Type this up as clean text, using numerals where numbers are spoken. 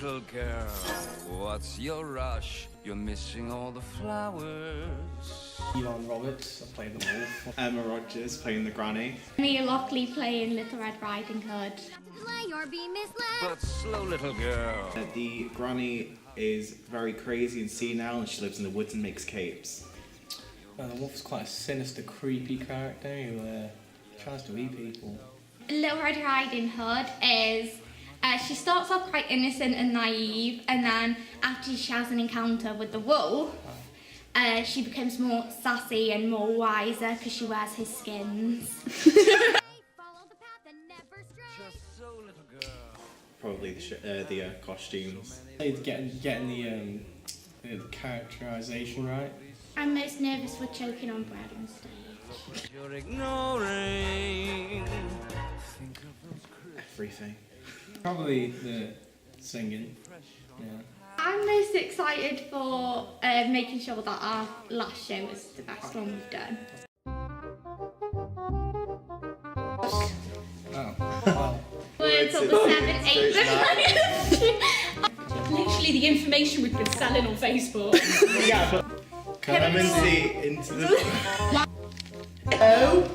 little girl, what's your rush? You're missing all the flowers. Elon Roberts, I played the wolf. Emma Rogers playing the granny. Mia Lockley playing Little Red Riding Hood. Or be misled. But slow, little girl. The granny is very crazy and senile, and she lives in the woods and makes capes. The wolf's quite a sinister, creepy character who tries to eat people. Little Red Riding Hood is, she starts off quite innocent and naive, and then after she has an encounter with the wolf, she becomes more sassy and more wiser because she wears his skins. Follow the path and never stray. Just so, little girl. Probably the costumes. Getting the characterization right. I'm most nervous with choking on bread on stage. You're ignoring. Think of those Everything. Probably the singing. Yeah. I'm most excited for making sure that our last show was the best one we've done. Oh. Words on the 7, 8, Literally the information we've been selling on Facebook. Yeah, but come and see into the... Oh